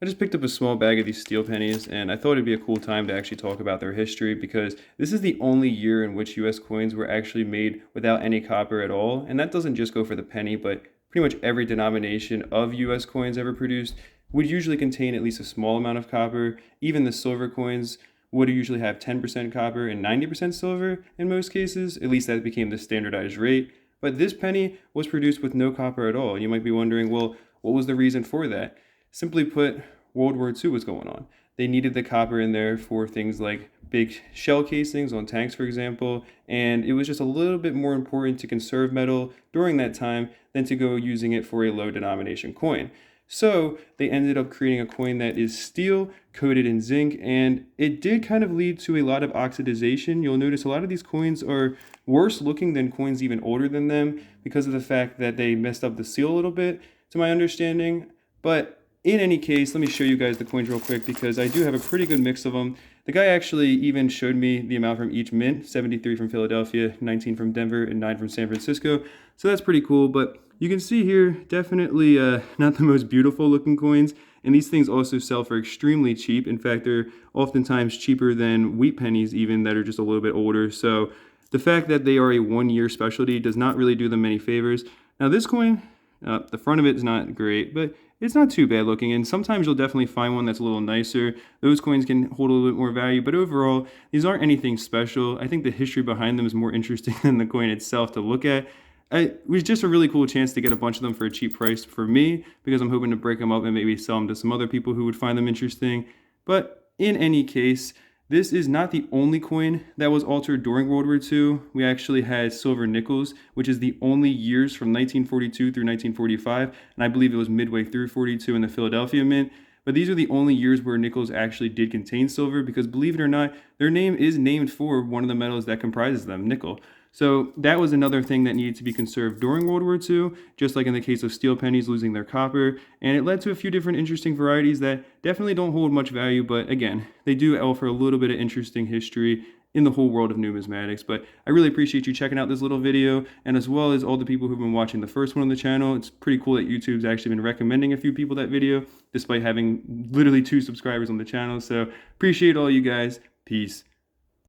I just picked up a small bag of these steel pennies, and I thought it'd be a cool time to actually talk about their history because this is the only year in which US coins were actually made without any copper at all. And that doesn't just go for the penny, but pretty much every denomination of US coins ever produced would usually contain at least a small amount of copper. Even the silver coins would usually have 10% copper and 90% silver in most cases. At least that became the standardized rate. But this penny was produced with no copper at all. And you might be wondering, well, what was the reason for that? Simply put, World War II was going on. They needed the copper in there for things like big shell casings on tanks, for example, and it was just a little bit more important to conserve metal during that time than to go using it for a low denomination coin. So they ended up creating a coin that is steel coated in zinc, and it did kind of lead to a lot of oxidization. You'll notice a lot of these coins are worse looking than coins even older than them because of the fact that they messed up the seal a little bit, to my understanding. But in any case, let me show you guys the coins real quick because I do have a pretty good mix of them. The guy actually even showed me the amount from each mint: 73 from Philadelphia, 19 from Denver, and 9 from San Francisco. So that's pretty cool, but you can see here, definitely not the most beautiful looking coins. And these things also sell for extremely cheap. In fact, they're oftentimes cheaper than wheat pennies even that are just a little bit older. So the fact that they are a one-year specialty does not really do them any favors. Now this coin, the front of it is not great, but it's not too bad looking, and sometimes you'll definitely find one that's a little nicer. Those coins can hold a little bit more value, but overall, these aren't anything special. I think the history behind them is more interesting than the coin itself to look at. It was just a really cool chance to get a bunch of them for a cheap price for me, because I'm hoping to break them up and maybe sell them to some other people who would find them interesting. But in any case, this is not the only coin that was altered during World War II. We actually had silver nickels, which is the only years from 1942 through 1945, and I believe it was midway through 42 in the Philadelphia Mint. But these are the only years where nickels actually did contain silver because, believe it or not, their name is named for one of the metals that comprises them, nickel. So that was another thing that needed to be conserved during World War II, just like in the case of steel pennies losing their copper. And it led to a few different interesting varieties that definitely don't hold much value, but again, they do offer a little bit of interesting history in the whole world of numismatics. But I really appreciate you checking out this little video, and as well as all the people who've been watching the first one on the channel. It's pretty cool that YouTube's actually been recommending a few people that video, despite having literally 2 subscribers on the channel. So appreciate all you guys. Peace.